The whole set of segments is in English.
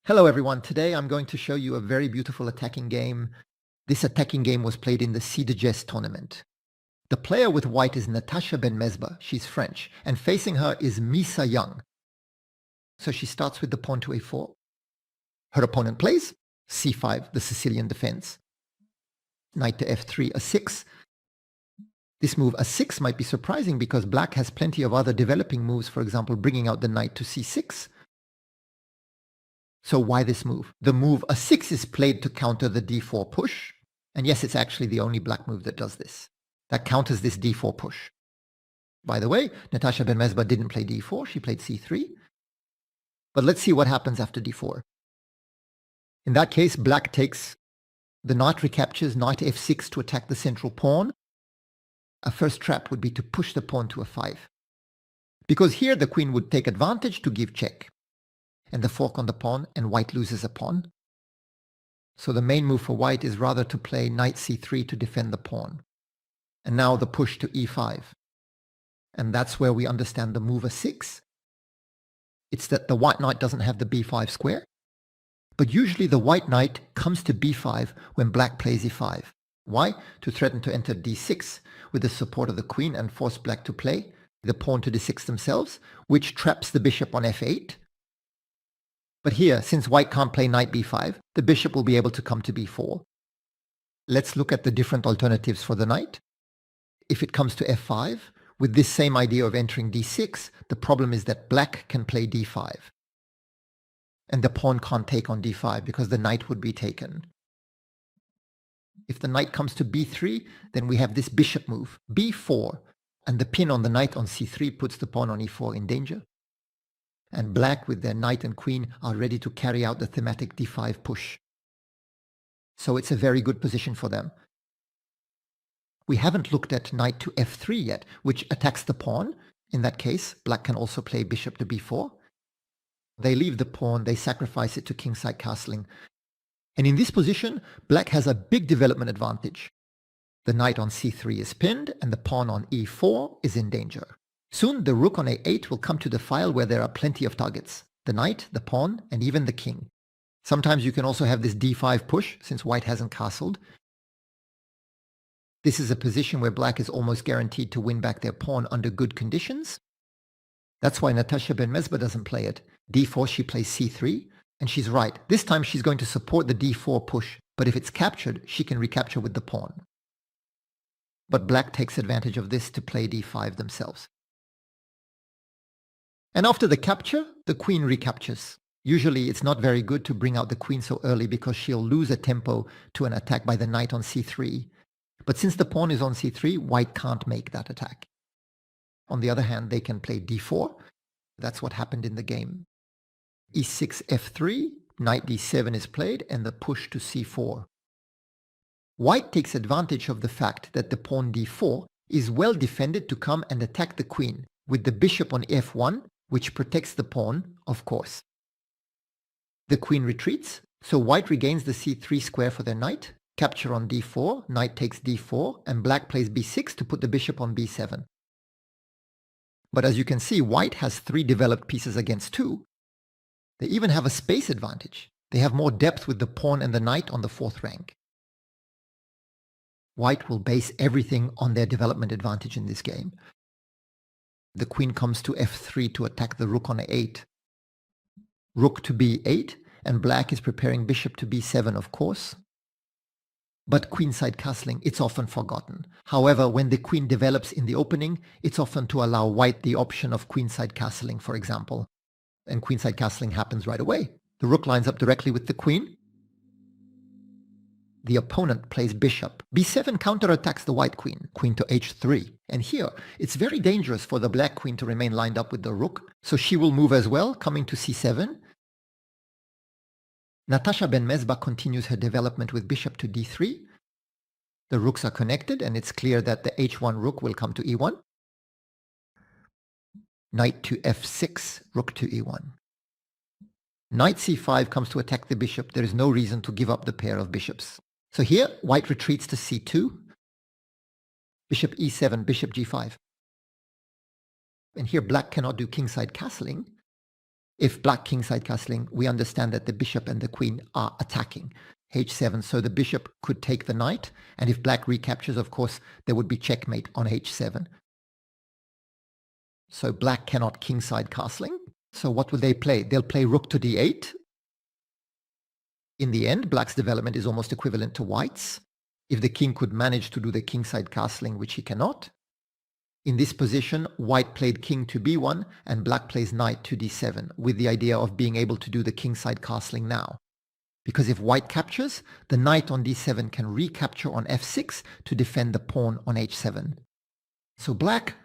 Hello everyone, today I'm going to show you a very beautiful attacking game. This attacking game was played in the Sitges Chess Tournament. The player with white is Natacha Benmesbah, she's French, and facing her is Misa Young. So she starts with the pawn to a4. Her opponent plays c5, the Sicilian Defence. Knight to f3, a6. This move a6 might be surprising because black has plenty of other developing moves, for example bringing out the knight to c6. So why this move? The move a6 is played to counter the d4 push. And yes, it's actually the only black move that does this. That counters this d4 push. By the way, Natacha Benmesbah didn't play d4, she played c3. But let's see what happens after d4. In that case, black takes the knight recaptures, knight f6 to attack the central pawn. A first trap would be to push the pawn to a5. Because here the queen would take advantage to give check. And the fork on the pawn, and white loses a pawn. So the main move for white is rather to play knight c3 to defend the pawn. And now the push to e5. And that's where we understand the move a6. It's that the white knight doesn't have the b5 square. But usually the white knight comes to b5 when black plays e5. Why? To threaten to enter d6 with the support of the queen and force black to play the pawn to d6 themselves, which traps the bishop on f8. But here, since white can't play knight b5, the bishop will be able to come to b4. Let's look at the different alternatives for the knight. If it comes to f5, with this same idea of entering d6, the problem is that black can play d5. And the pawn can't take on d5 because the knight would be taken. If the knight comes to b3, then we have this bishop move, b4, and the pin on the knight on c3 puts the pawn on e4 in danger. And black with their knight and queen are ready to carry out the thematic d5 push. So it's a very good position for them. We haven't looked at knight to f3 yet, which attacks the pawn. In that case, black can also play bishop to b4. They leave the pawn, they sacrifice it to kingside castling. And in this position, black has a big development advantage. The knight on c3 is pinned, and the pawn on e4 is in danger. Soon the rook on a8 will come to the file where there are plenty of targets. The knight, the pawn, and even the king. Sometimes you can also have this d5 push, since white hasn't castled. This is a position where black is almost guaranteed to win back their pawn under good conditions. That's why Natacha Benmesbah doesn't play it. d4 she plays c3, and she's right. This time she's going to support the d4 push, but if it's captured, she can recapture with the pawn. But black takes advantage of this to play d5 themselves. And after the capture, the queen recaptures. Usually it's not very good to bring out the queen so early because she'll lose a tempo to an attack by the knight on c3. But since the pawn is on c3, white can't make that attack. On the other hand, they can play d4. That's what happened in the game. e6, f3, knight d7 is played, and the push to c4. White takes advantage of the fact that the pawn d4 is well defended to come and attack the queen, with the bishop on f1, which protects the pawn, of course. The queen retreats, so white regains the c3 square for their knight, capture on d4, knight takes d4, and black plays b6 to put the bishop on b7. But as you can see, white has 3 developed pieces against 2. They even have a space advantage. They have more depth with the pawn and the knight on the 4th rank. White will base everything on their development advantage in this game. The queen comes to f3 to attack the rook on a8. Rook to b8, and black is preparing bishop to b7, of course. But queenside castling, it's often forgotten. However, when the queen develops in the opening, it's often to allow white the option of queenside castling, for example. And queenside castling happens right away. The rook lines up directly with the queen. The opponent plays bishop. b7 counterattacks the white queen, queen to h3. And here, it's very dangerous for the black queen to remain lined up with the rook, so she will move as well, coming to c7. Natacha Benmesbah continues her development with bishop to d3. The rooks are connected, and it's clear that the h1 rook will come to e1. Knight to f6, rook to e1. Knight c5 comes to attack the bishop. There is no reason to give up the pair of bishops. So here, white retreats to c2. Bishop e7, bishop g5. And here black cannot do kingside castling If black kingside castling, we understand that the bishop and the queen are attacking h7, so the bishop could take the knight, and if black recaptures, of course, there would be checkmate on h7. So black cannot kingside castling. So what will they play? They'll play rook to d8. In the end, black's development is almost equivalent to white's. If the king could manage to do the kingside castling, which he cannot. In this position, white played king to b1 and black plays knight to d7 with the idea of being able to do the kingside castling now. Because if white captures, the knight on d7 can recapture on f6 to defend the pawn on h7. So black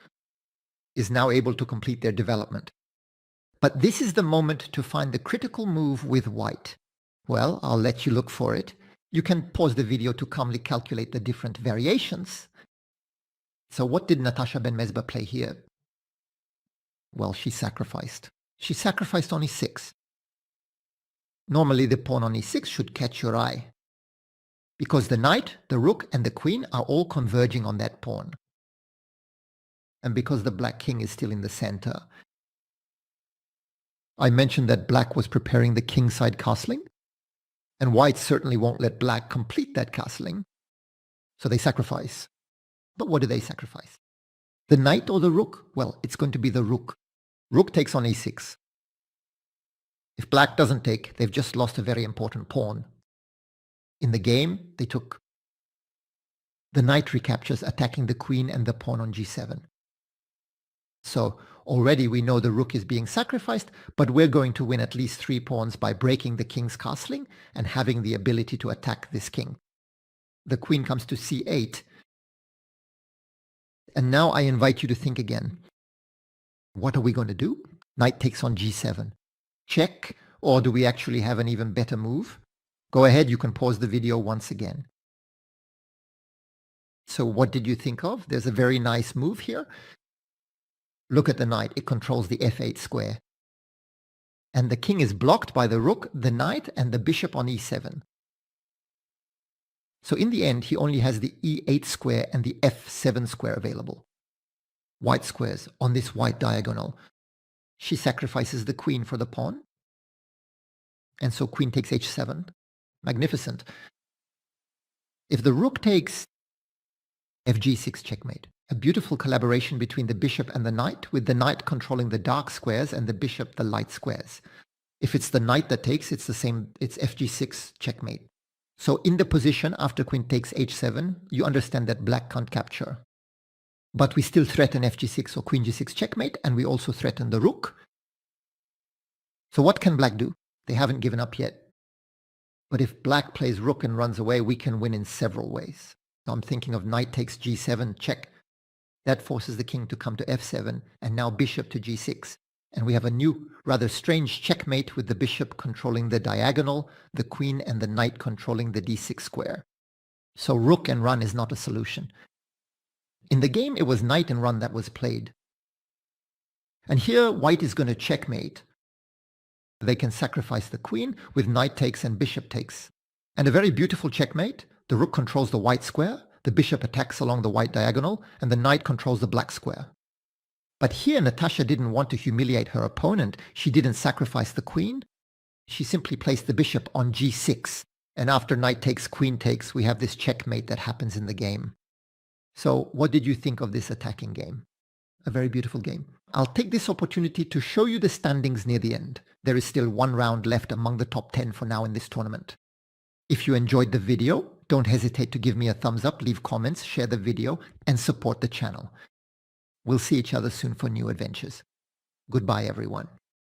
is now able to complete their development. But this is the moment to find the critical move with white. Well, I'll let you look for it. You can pause the video to calmly calculate the different variations. So what did Natacha Benmesbah play here? Well, she sacrificed. She sacrificed on e6. Normally the pawn on e6 should catch your eye, because the knight, the rook and the queen are all converging on that pawn. And because the black king is still in the center. I mentioned that black was preparing the kingside castling, and white certainly won't let black complete that castling. So they sacrifice. But what do they sacrifice? The knight or the rook? Well, it's going to be the rook. Rook takes on e6. If black doesn't take, they've just lost a very important pawn. In the game, they took. The knight recaptures, attacking the queen and the pawn on g7. So already we know the rook is being sacrificed, but we're going to win at least 3 pawns by breaking the king's castling and having the ability to attack this king. The queen comes to c8. And now I invite you to think again. What are we going to do? Knight takes on g7. Check, or do we actually have an even better move? Go ahead, you can pause the video once again. So what did you think of? There's a very nice move here. Look at the knight, it controls the f8 square. And the king is blocked by the rook, the knight, and the bishop on e7. So in the end, he only has the e8 square and the f7 square available. White squares on this white diagonal. She sacrifices the queen for the pawn. And so queen takes h7. Magnificent. If the rook takes fg6 checkmate, a beautiful collaboration between the bishop and the knight, with the knight controlling the dark squares and the bishop the light squares. If it's the knight that takes, it's the same, it's fg6 checkmate. So in the position after queen takes h7, you understand that black can't capture. But we still threaten fg6 or queen g6 checkmate, and we also threaten the rook. So what can black do? They haven't given up yet. But if black plays rook and runs away, we can win in several ways. So I'm thinking of knight takes g7, check. That forces the king to come to f7, and now bishop to g6. And we have a new, rather strange checkmate with the bishop controlling the diagonal, the queen and the knight controlling the d6 square. So rook and run is not a solution. In the game, it was knight and run that was played. And here, white is going to checkmate. They can sacrifice the queen with knight takes and bishop takes. And a very beautiful checkmate. The rook controls the white square, the bishop attacks along the white diagonal, and the knight controls the black square. But here, Natacha didn't want to humiliate her opponent. She didn't sacrifice the queen. She simply placed the bishop on g6. And after knight takes, queen takes, we have this checkmate that happens in the game. So what did you think of this attacking game? A very beautiful game. I'll take this opportunity to show you the standings near the end. There is still 1 round left among the top 10 for now in this tournament. If you enjoyed the video, don't hesitate to give me a thumbs up, leave comments, share the video, and support the channel. We'll see each other soon for new adventures. Goodbye, everyone.